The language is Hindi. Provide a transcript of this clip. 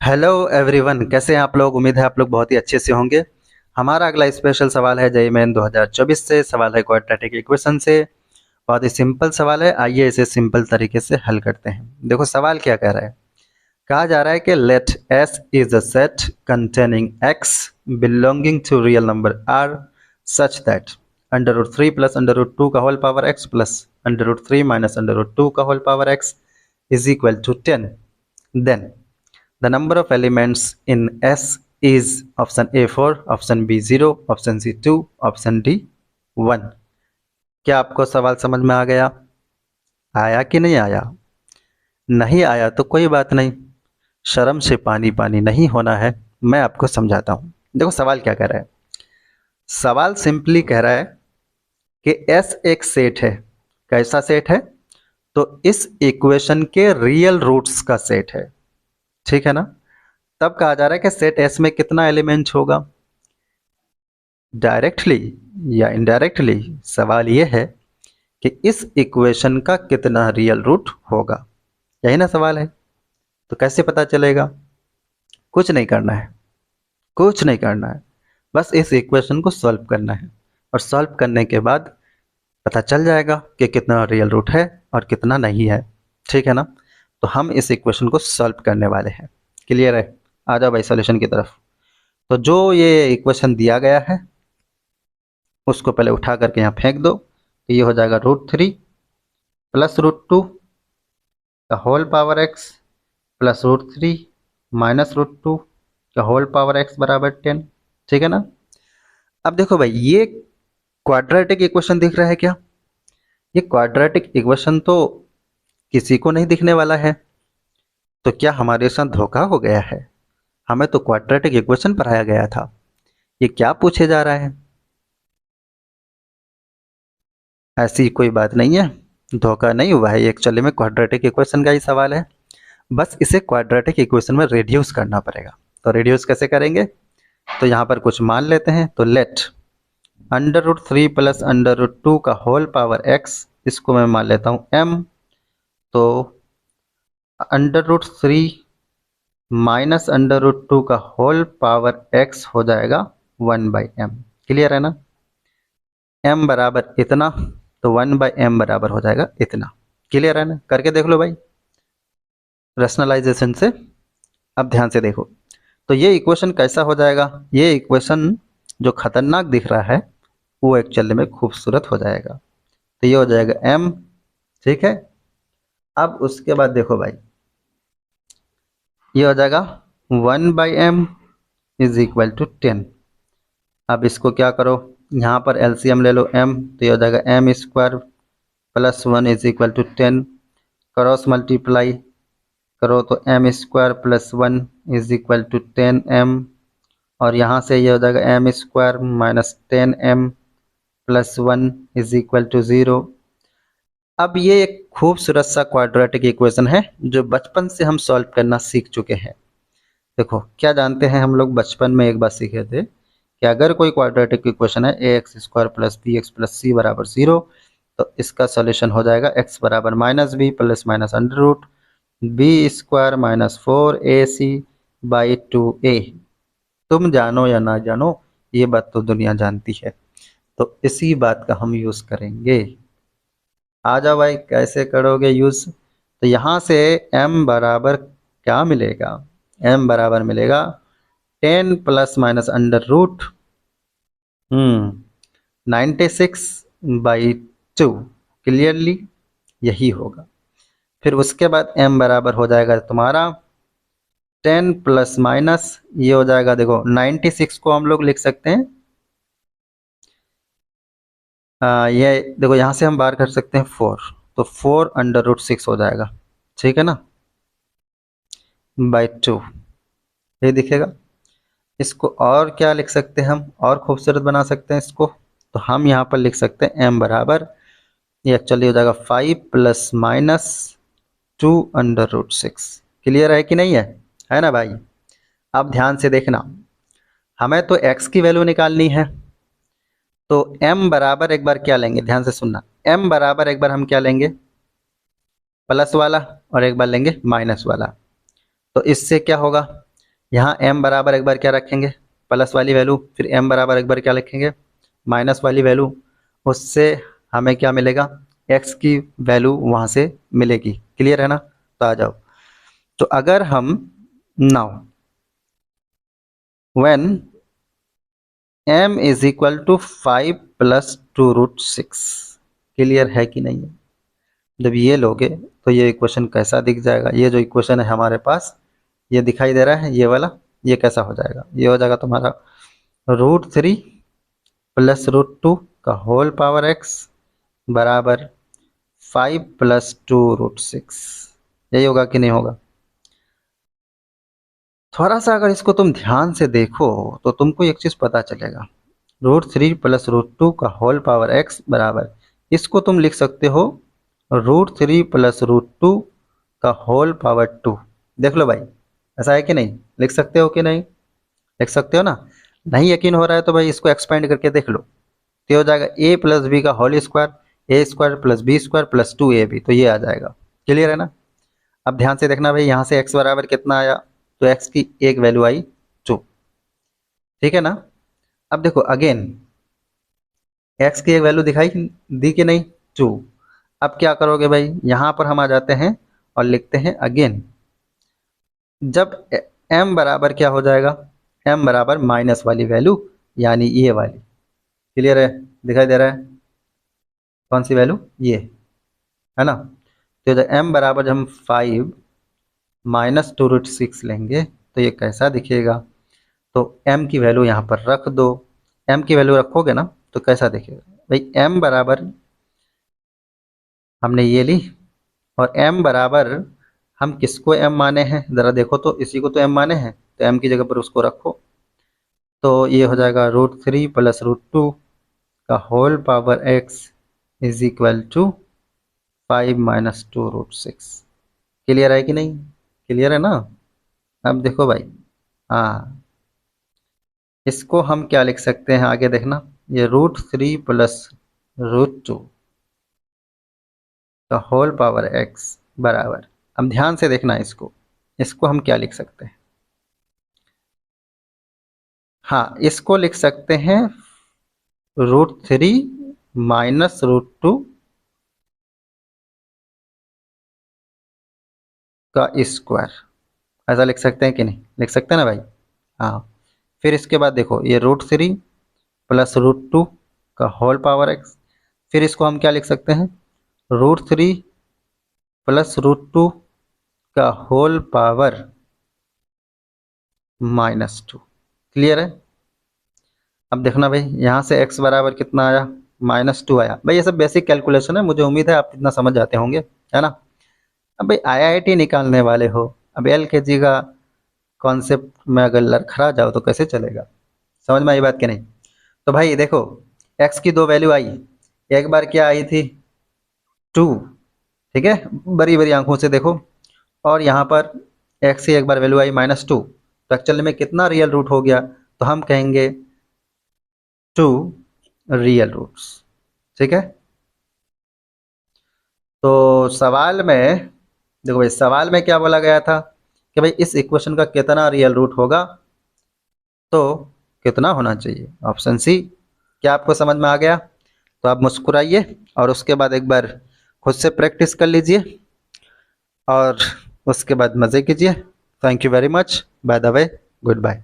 हेलो एवरीवन, कैसे हैं आप लोग। उम्मीद है आप लोग बहुत ही अच्छे से होंगे। हमारा अगला स्पेशल सवाल है जेईई मेन 2024 से। सवाल है क्वाड्रेटिक इक्वेशन से। बहुत ही सिंपल सवाल है, आइए इसे सिंपल तरीके से हल करते हैं। देखो सवाल क्या कह रहा है। कहा जा रहा है कि let S is a set containing X belonging to real number R such that under root three plus under root two का whole power X plus under root three minus under root two का whole power X is equal to 10। Then the number of elements in S is option A 4, option B 0, option C 2, option D 1। क्या आपको सवाल समझ में आ गया? आया कि नहीं आया? नहीं आया तो कोई बात नहीं, शर्म से पानी पानी नहीं होना है। मैं आपको समझाता हूँ। देखो सवाल क्या कह रहा है। सवाल सिंपली कह रहा है कि S एक सेट है। कैसा सेट है? तो इस इक्वेशन के रियल रूट्स का सेट है। ठीक है ना। तब कहा जा रहा है कि सेट S में कितना एलिमेंट होगा। डायरेक्टली या इनडायरेक्टली सवाल यह है कि इस इक्वेशन का कितना रियल रूट होगा। यही ना सवाल है। तो कैसे पता चलेगा? कुछ नहीं करना है, कुछ नहीं करना है, बस इस इक्वेशन को सॉल्व करना है। और सॉल्व करने के बाद पता चल जाएगा कि कितना रियल रूट है और कितना नहीं है। ठीक है ना। तो हम इस इक्वेशन को सॉल्व करने वाले हैं। क्लियर है? आ जाओ भाई सॉल्यूशन की तरफ। तो जो ये इक्वेशन दिया गया है उसको पहले उठा करके यहाँ फेंक दो। तो ये हो जाएगा root three plus root two का whole power X plus root three minus root two का होल पावर एक्स बराबर 10। ठीक है ना। अब देखो भाई, ये क्वाड्रेटिक इक्वेशन दिख रहा है क्या? ये क्वाड्रेटिक इक्वेशन तो किसी को नहीं दिखने वाला है। तो क्या हमारे साथ धोखा हो गया है? हमें तो क्वाड्रेटिक इक्वेशन पढ़ाया गया था। ये क्या पूछे जा रहा है? ऐसी कोई बात नहीं है, धोखा नहीं हुआ है। एक्चुअली में क्वाड्रेटिक इक्वेशन का ही सवाल है। बस इसे क्वाड्रेटिक इक्वेशन में रिड्यूस करना पड़ेगा। तो रिड्यूस कैसे करेंगे? तो यहाँ पर कुछ मान लेते हैं। तो let under root three plus under root two का होल पावर एक्स, इसको मैं मान लेता हूँ एम। तो under root three minus under root two का होल पावर एक्स हो जाएगा 1/m। क्लियर है ना। m बराबर इतना, तो 1/m बराबर हो जाएगा इतना। क्लियर है ना। करके देख लो भाई रैशनलाइजेशन से। अब ध्यान से देखो। तो ये इक्वेशन कैसा हो जाएगा? ये इक्वेशन जो खतरनाक दिख रहा है वो एक्चुअली में खूबसूरत हो जाएगा। तो ये हो जाएगा m। ठीक है। अब उसके बाद देखो भाई, ये हो जाएगा 1/m इज इक्वल टू 10। अब इसको क्या करो, यहाँ पर एलसीएम ले लो m। तो ये हो जाएगा m square plus 1 is equal to 10। Cross multiply करो तो m square plus 1 is equal to 10m। और यहाँ से ये हो जाएगा m square minus 10m plus 1 is equal to 0। अब ये एक खूबसूरत सा क्वाड्रेटिक इक्वेशन है जो बचपन से हम सॉल्व करना सीख चुके हैं। देखो क्या जानते हैं हम लोग, बचपन में एक बार सीखे थे कि अगर कोई क्वाड्रेटिक इक्वेशन है A X square plus B X plus C बराबर 0, तो इसका सॉल्यूशन हो जाएगा एक्स बराबर minus B plus minus under root B square minus 4ac/2a। तुम जानो या ना जानो, ये बात तो दुनिया जानती है। तो इसी बात का हम यूज़ करेंगे। आ जाओ भाई, कैसे करोगे यूज़? तो यहाँ से m बराबर क्या मिलेगा? m बराबर मिलेगा 10 plus minus under root 96/2। Clearly यही होगा। फिर उसके बाद m बराबर हो जाएगा तुम्हारा 10 प्लस माइनस, ये हो जाएगा देखो 96 को हम लोग लिख सकते हैं। ये देखो यहाँ से हम बाहर कर सकते हैं 4। तो 4/√6 हो जाएगा। ठीक है ना, बाई 2 ये दिखेगा। इसको और क्या लिख सकते हैं हम, और खूबसूरत बना सकते हैं इसको। तो हम यहाँ पर लिख सकते हैं m बराबर, ये एक्चुअली हो जाएगा 5 प्लस माइनस 2/√6। क्लियर है कि नहीं है? है ना भाई। अब ध्यान से देखना, हमें तो x की वैल्यू निकालनी है। तो m बराबर एक बार क्या लेंगे, ध्यान से सुनना। m बराबर एक बार हम क्या लेंगे, प्लस वाला, और एक बार लेंगे माइनस वाला। तो इससे क्या होगा, यहाँ m बराबर एक बार क्या रखेंगे, प्लस वाली वैल्यू, फिर m बराबर एक बार क्या लिखेंगे, माइनस वाली वैल्यू। उससे हमें क्या मिलेगा, x की वैल्यू वहाँ से मिलेगी। क्लियर है ना? तो आ जाओ। तो अगर हम now when m is equal to 5 plus 2√6, clear है कि नहीं है? जब ये लोगे तो ये इक्वेशन कैसा दिख जाएगा, ये जो इक्वेशन है हमारे पास, ये दिखाई दे रहा है ये वाला, ये कैसा हो जाएगा, ये हो जाएगा तुम्हारा √3 प्लस √2 का होल पावर x बराबर 5 प्लस 2√6। यही होगा कि नहीं होगा? थोड़ा सा अगर इसको तुम ध्यान से देखो तो तुमको एक चीज पता चलेगा, √3 प्लस √2 का होल पावर x बराबर, इसको तुम लिख सकते हो √3 प्लस √2 का होल पावर 2। देख लो भाई, ऐसा है कि नहीं? लिख सकते हो कि नहीं? लिख सकते हो ना? नहीं यकीन हो रहा है तो भाई इसको एक्सपेंड करके देख लो, तो हो जाएगा a प्लस बी का whole square, A square plus B square plus 2ab, तो ये आ जाएगा। क्लियर है ना? अब ध्यान से देखना भाई, यहाँ से x बराबर कितना आया, तो x की एक वैल्यू आई 2। ठीक है ना? अब देखो अगेन x की एक वैल्यू दिखाई दी कि नहीं, 2। अब क्या करोगे भाई, यहाँ पर हम आ जाते हैं और लिखते हैं अगेन, जब m बराबर क्या हो जाएगा, m बराबर माइनस वाली वैल्यू, यानी ये वाली। क्लियर है? दिखाई दे रहा है कौन सी वैल्यू, ये है ना? तो जब m बराबर हम 5 माइनस 2√6 लेंगे तो ये कैसा दिखेगा, तो m की वैल्यू यहाँ पर रख दो। m की वैल्यू रखोगे ना तो कैसा दिखेगा भाई, m बराबर हमने ये ली, और m बराबर हम किसको m माने हैं, ज़रा देखो तो, इसी को तो m माने हैं, तो m की जगह पर उसको रखो। तो ये हो जाएगा √3 प्लस √2 का whole power x is equal to 5 minus 2√6। Clear है कि नहीं? क्लियर है ना? अब देखो भाई, हाँ, इसको हम क्या लिख सकते हैं आगे देखना, ये √3 प्लस √2 का होल पावर x बराबर, अब ध्यान से देखना इसको, इसको हम क्या लिख सकते हैं, हाँ इसको लिख सकते हैं √3 माइनस √2 का स्क्वायर। ऐसा लिख सकते हैं कि नहीं? लिख सकते हैं ना भाई? हाँ। फिर इसके बाद देखो, ये √3 प्लस √2 का होल पावर x, फिर इसको हम क्या लिख सकते हैं, √3 प्लस √2 का होल पावर -2। क्लियर है? अब देखना भाई, यहाँ से x बराबर कितना आया, -2 आया। भाई ये सब बेसिक कैलकुलेशन है, मुझे उम्मीद है आप इतना समझ जाते होंगे, है ना? अब भाई IIT निकालने वाले हो, अब LKG का कॉन्सेप्ट में अगर लड़खड़ा जाओ तो कैसे चलेगा? समझ में आई बात कि नहीं? तो भाई देखो, x की दो वैल्यू आई, एक बार क्या आई थी 2, ठीक है, बड़ी बड़ी आंखों से देखो, और यहाँ पर x की एक बार वैल्यू आई -2, तो एक्चुअली में कितना रियल रूट हो गया, तो हम कहेंगे 2 रियल रूट्स। ठीक है? तो सवाल में देखो भाई, सवाल में क्या बोला गया था कि भाई इस इक्वेशन का कितना रियल रूट होगा, तो कितना होना चाहिए, ऑप्शन सी। क्या आपको समझ में आ गया? तो आप मुस्कुराइए और उसके बाद एक बार खुद से प्रैक्टिस कर लीजिए और उसके बाद मज़े कीजिए। Thank you very much, by the way, good bye.